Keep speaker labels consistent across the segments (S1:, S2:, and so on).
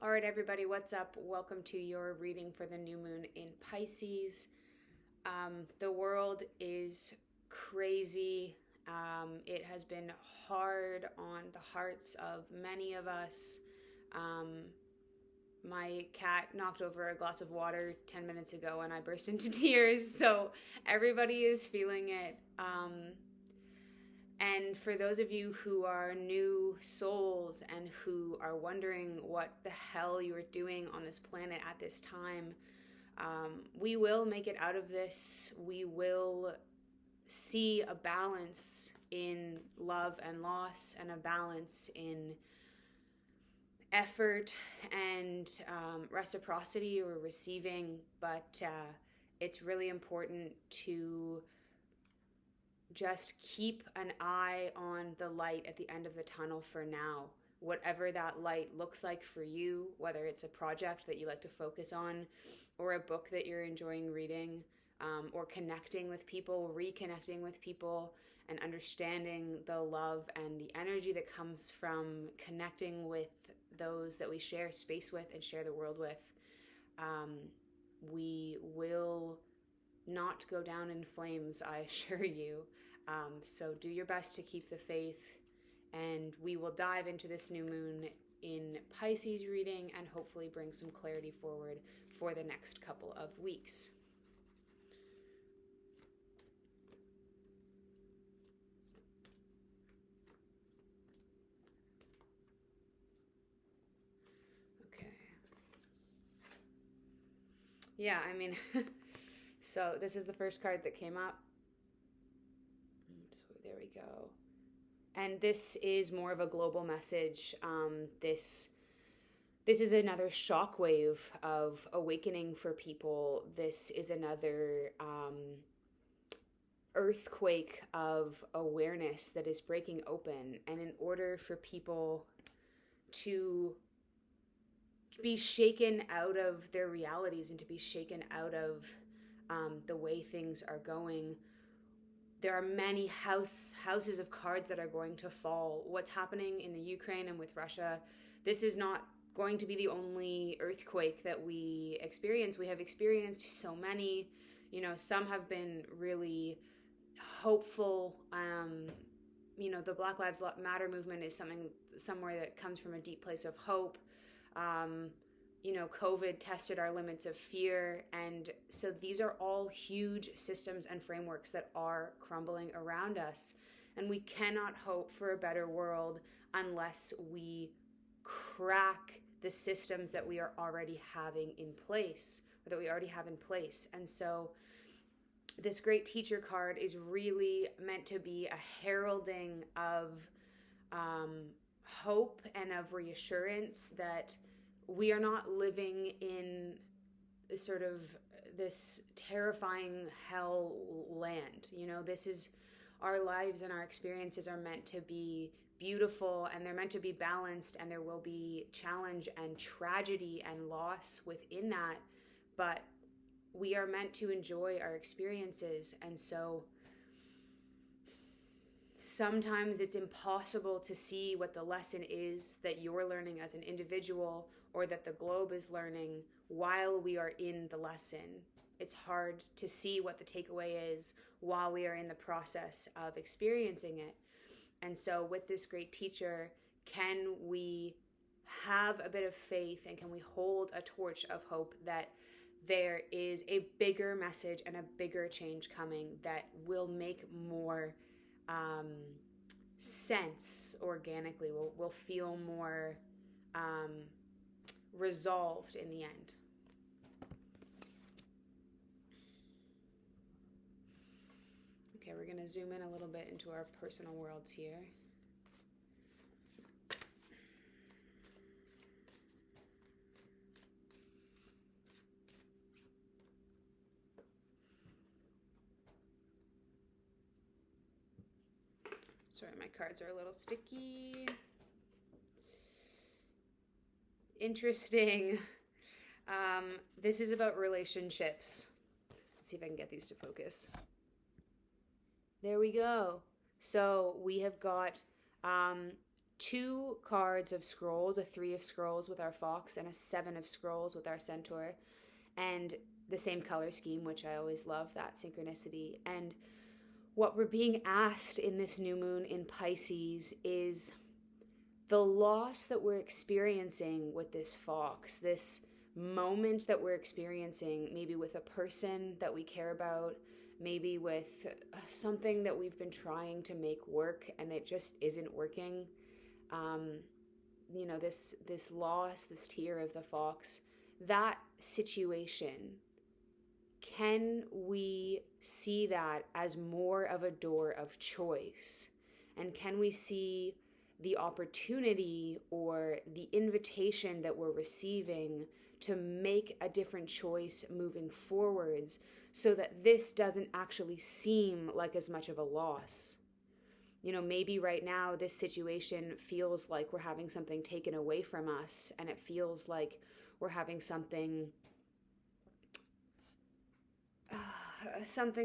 S1: All right, everybody, what's up? Welcome to your reading for the new moon in Pisces. The world is crazy. It has been hard on the hearts of many of us. Um, my cat knocked over a glass of water 10 minutes ago and I burst into tears. So everybody is feeling it. And for those of you who are new souls and who are wondering what the hell you are doing on this planet at this time, we will make it out of this. We will see a balance in love and loss, and a balance in effort and reciprocity or receiving. But it's really important to just keep an eye on the light at the end of the tunnel for now. Whatever that light looks like for you, whether it's a project that you like to focus on, or a book that you're enjoying reading, or connecting with people, reconnecting with people, and understanding the love and the energy that comes from connecting with those that we share space with and share the world with. We will not go down in flames, I assure you. So do your best to keep the faith, and we will dive into this new moon in Pisces reading and hopefully bring some clarity forward for the next couple of weeks. Okay. Yeah, I mean, so this is the first card that came up. So there we go. And this is more of a global message. This is another shockwave of awakening for people. This is another earthquake of awareness that is breaking open. And in order for people to be shaken out of their realities and to be shaken out of the way things are going, there are many houses of cards that are going to fall. What's happening in the Ukraine and with Russia, this is not going to be the only earthquake that we experience. We have experienced so many. Some have been really hopeful. The Black Lives Matter movement is somewhere that comes from a deep place of hope. COVID tested our limits of fear. And so these are all huge systems and frameworks that are crumbling around us. And we cannot hope for a better world unless we crack the systems that we are already having in place, or that we already have in place. And so this great teacher card is really meant to be a heralding of hope and of reassurance that we are not living in sort of this terrifying hell land. This is our lives, and our experiences are meant to be beautiful, and they're meant to be balanced, and there will be challenge and tragedy and loss within that, but we are meant to enjoy our experiences. And so sometimes it's impossible to see what the lesson is that you're learning as an individual, or that the globe is learning while we are in the lesson. It's hard to see what the takeaway is while we are in the process of experiencing it. And so with this great teacher, can we have a bit of faith, and can we hold a torch of hope that there is a bigger message and a bigger change coming that will make more sense organically, will feel more resolved in the end. Okay, we're going to zoom in a little bit into our personal worlds here. Sorry, my cards are a little sticky. Interesting. This is about relationships. Let's see if I can get these to focus. There we go. So we have got 2 cards of scrolls, a 3 of scrolls with our fox, and a 7 of scrolls with our centaur, and the same color scheme, which I always love that synchronicity. And what we're being asked in this new moon in Pisces is the loss that we're experiencing with this fox, this moment that we're experiencing, maybe with a person that we care about, maybe with something that we've been trying to make work and it just isn't working. This loss, this tear of the fox, that situation, can we see that as more of a door of choice? And can we see the opportunity or the invitation that we're receiving to make a different choice moving forwards, so that this doesn't actually seem like as much of a loss? Maybe right now this situation feels like we're having something taken away from us, and it feels like we're having something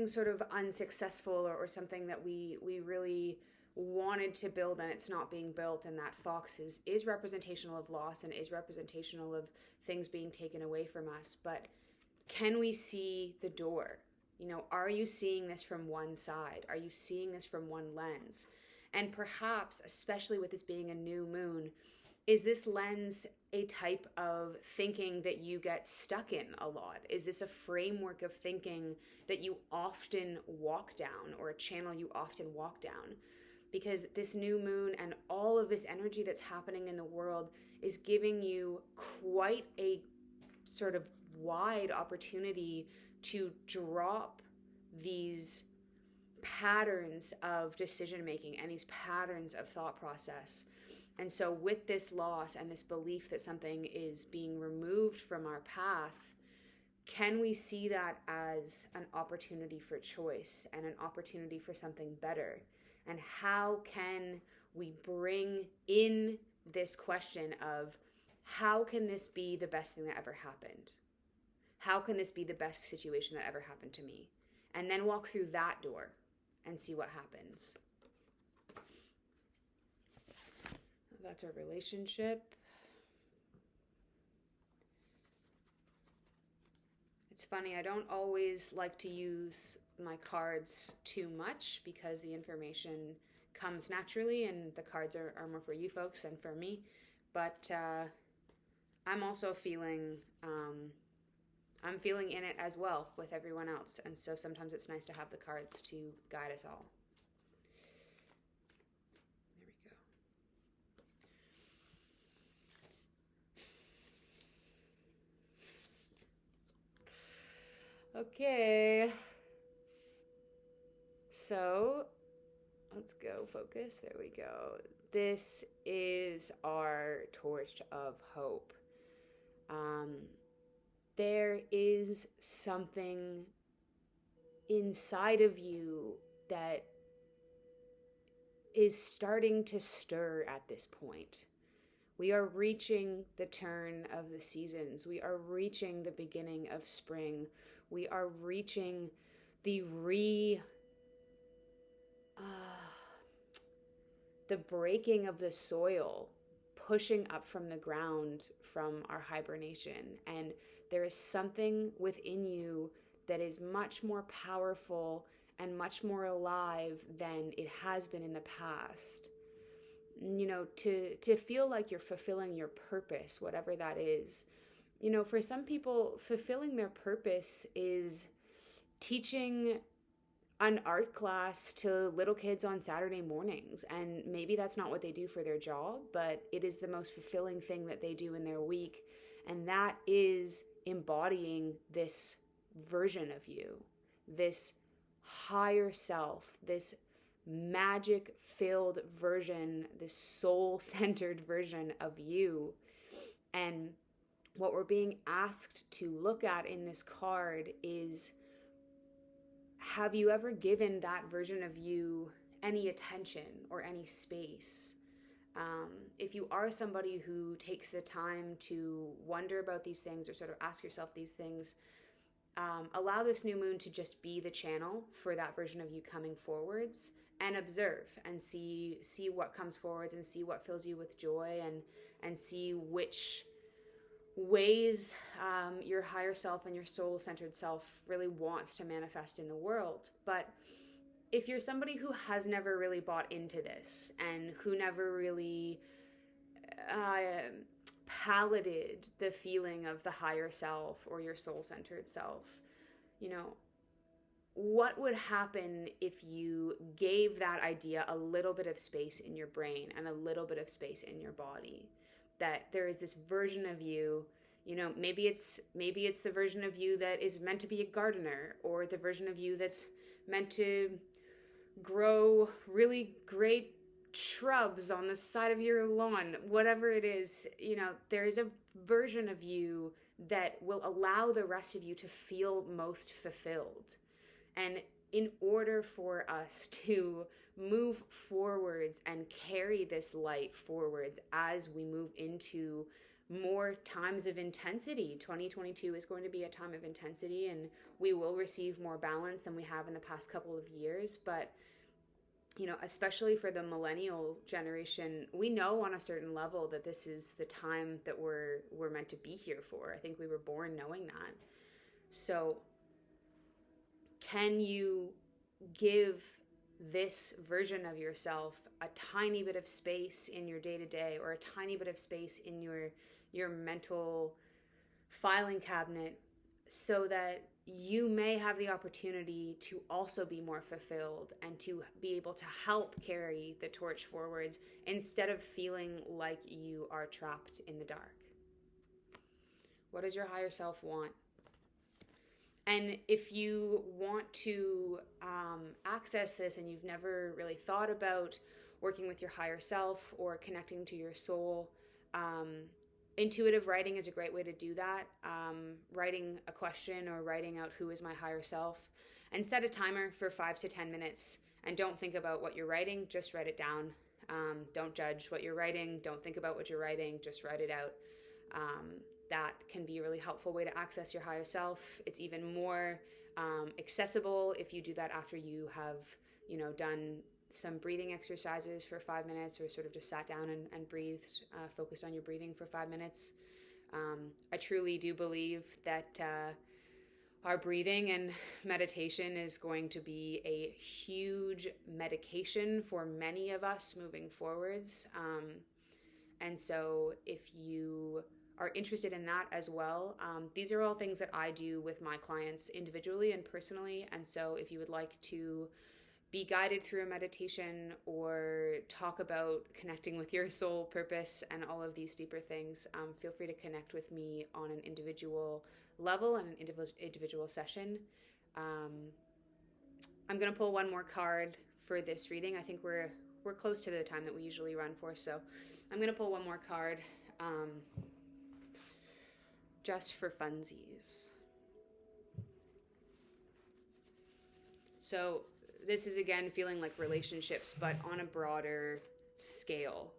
S1: sort of unsuccessful, or something that we really wanted to build and it's not being built. And that fox is representational of loss and is representational of things being taken away from us. But can we see the door? Are you seeing this from one side? Are you seeing this from one lens? And perhaps, especially with this being a new moon, is this lens a type of thinking that you get stuck in a lot? Is this a framework of thinking that you often walk down, or a channel you often walk down? Because this new moon and all of this energy that's happening in the world is giving you quite a sort of wide opportunity to drop these patterns of decision making and these patterns of thought process. And so with this loss and this belief that something is being removed from our path, can we see that as an opportunity for choice and an opportunity for something better? And how can we bring in this question of, how can this be the best thing that ever happened? How can this be the best situation that ever happened to me? And then walk through that door and see what happens. That's our relationship. It's funny, I don't always like to use my cards too much because the information comes naturally and the cards are more for you folks than for me. But I'm also feeling I'm feeling in it as well with everyone else. And so sometimes it's nice to have the cards to guide us all. There we go. Okay. So let's go focus. There we go. This is our torch of hope. There is something inside of you that is starting to stir at this point. We are reaching the turn of the seasons. We are reaching the beginning of spring. We are reaching the breaking of the soil, pushing up from the ground from our hibernation. And there is something within you that is much more powerful and much more alive than it has been in the past. To feel like you're fulfilling your purpose, whatever that is. For some people, fulfilling their purpose is teaching an art class to little kids on Saturday mornings. And maybe that's not what they do for their job, but it is the most fulfilling thing that they do in their week. And that is embodying this version of you, this higher self, this magic-filled version, this soul-centered version of you. And what we're being asked to look at in this card is, have you ever given that version of you any attention or any space? If you are somebody who takes the time to wonder about these things or sort of ask yourself these things, allow this new moon to just be the channel for that version of you coming forwards, and observe and see what comes forwards, and see what fills you with joy, and see which ways your higher self and your soul-centered self really wants to manifest in the world. But if you're somebody who has never really bought into this, and who never really palated the feeling of the higher self or your soul-centered self, what would happen if you gave that idea a little bit of space in your brain and a little bit of space in your body? That there is this version of you, maybe it's the version of you that is meant to be a gardener, or the version of you that's meant to grow really great shrubs on the side of your lawn. Whatever it is, there is a version of you that will allow the rest of you to feel most fulfilled. And in order for us to move forwards and carry this light forwards as we move into more times of intensity, 2022 is going to be a time of intensity, and we will receive more balance than we have in the past couple of years. But especially for the millennial generation, we know on a certain level that this is the time that we're meant to be here for. I think we were born knowing that. So can you give this version of yourself a tiny bit of space in your day-to-day, or a tiny bit of space in your mental filing cabinet, so that you may have the opportunity to also be more fulfilled and to be able to help carry the torch forwards, instead of feeling like you are trapped in the dark? What does your higher self want? And if you want to access this, and you've never really thought about working with your higher self or connecting to your soul, intuitive writing is a great way to do that. Writing a question, or writing out who is my higher self, and set a timer for 5 to 10 minutes. And don't think about what you're writing, just write it down. Don't judge what you're writing. Don't think about what you're writing, just write it out. That can be a really helpful way to access your higher self. It's even more accessible if you do that after you have, done some breathing exercises for 5 minutes, or sort of just sat down and breathed, focused on your breathing for 5 minutes. I truly do believe that our breathing and meditation is going to be a huge medication for many of us moving forwards. And so if you are interested in that as well, these are all things that I do with my clients individually and personally. And so if you would like to be guided through a meditation, or talk about connecting with your soul purpose and all of these deeper things, feel free to connect with me on an individual level and an individual session. I'm going to pull one more card for this reading. I think we're close to the time that we usually run for, so I'm going to pull one more card just for funsies. So this is, again, feeling like relationships, but on a broader scale.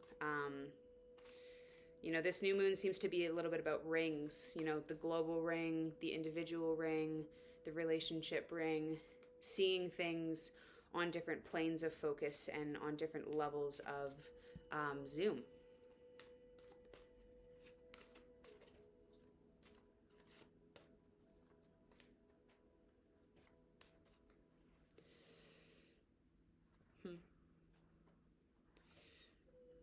S1: This new moon seems to be a little bit about rings, the global ring, the individual ring, the relationship ring, seeing things on different planes of focus and on different levels of zoom.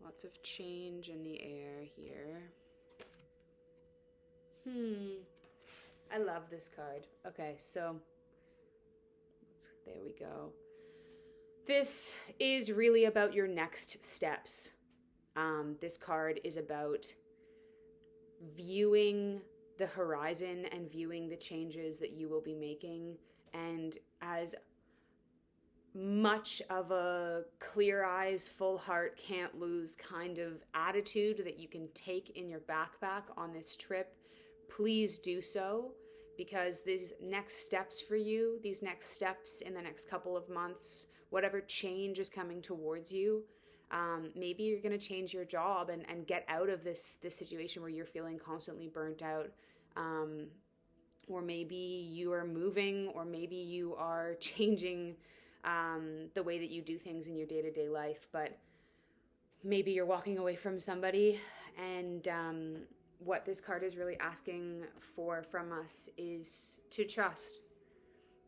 S1: Lots of change in the air here. I love this card. Okay, so there we go. This is really about your next steps. This card is about viewing the horizon and viewing the changes that you will be making, and as much of a clear eyes, full heart, can't lose kind of attitude that you can take in your backpack on this trip, please do so, because these next steps for you, these next steps in the next couple of months, whatever change is coming towards you, maybe you're going to change your job and get out of this situation where you're feeling constantly burnt out. Or maybe you are moving, or maybe you are changing the way that you do things in your day-to-day life, but maybe you're walking away from somebody, and what this card is really asking for from us is to trust.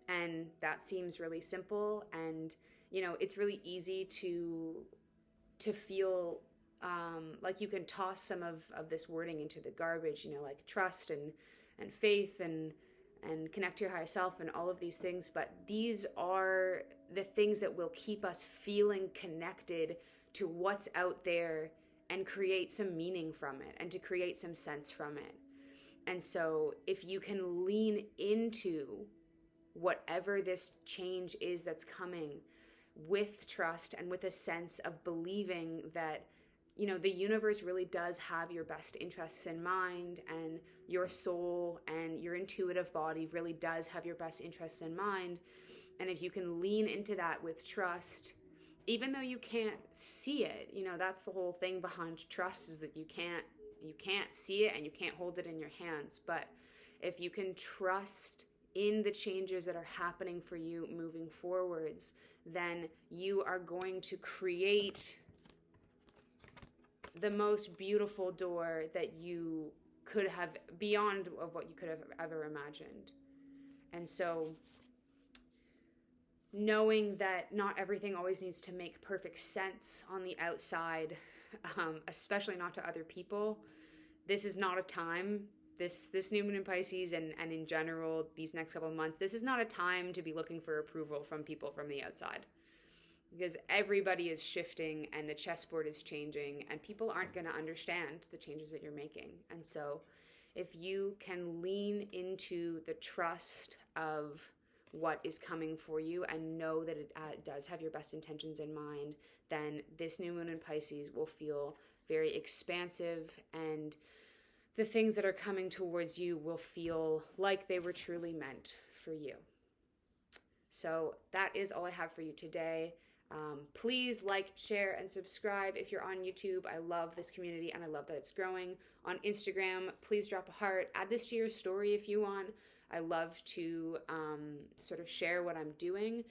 S1: And that seems really simple, and it's really easy to feel like you can toss some of this wording into the garbage, like trust and faith and connect to your higher self and all of these things. But these are the things that will keep us feeling connected to what's out there and create some meaning from it and to create some sense from it. And so if you can lean into whatever this change is that's coming with trust and with a sense of believing that the universe really does have your best interests in mind, and your soul and your intuitive body really does have your best interests in mind. And if you can lean into that with trust, even though you can't see it, that's the whole thing behind trust, is that you can't see it and you can't hold it in your hands. But if you can trust in the changes that are happening for you moving forwards, then you are going to create the most beautiful door that you could have, beyond of what you could have ever imagined. And so knowing that not everything always needs to make perfect sense on the outside, especially not to other people. This is not a time, this new moon in Pisces and in general these next couple of months, this is not a time to be looking for approval from people from the outside. Because everybody is shifting and the chessboard is changing, and people aren't going to understand the changes that you're making. And so if you can lean into the trust of what is coming for you and know that it does have your best intentions in mind, then this new moon in Pisces will feel very expansive, and the things that are coming towards you will feel like they were truly meant for you. So that is all I have for you today. Please like, share, and subscribe if you're on YouTube. I love this community and I love that it's growing. On Instagram, please drop a heart. Add this to your story if you want. I love to sort of share what I'm doing,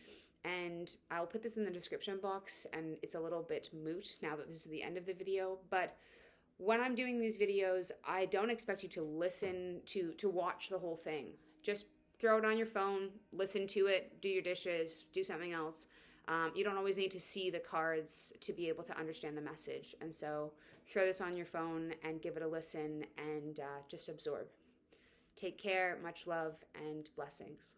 S1: and I'll put this in the description box, and it's a little bit moot now that this is the end of the video, but when I'm doing these videos, I don't expect you to listen to watch the whole thing. Just throw it on your phone, listen to it, do your dishes, do something else. You don't always need to see the cards to be able to understand the message. And so throw this on your phone and give it a listen, and just absorb. Take care, much love, and blessings.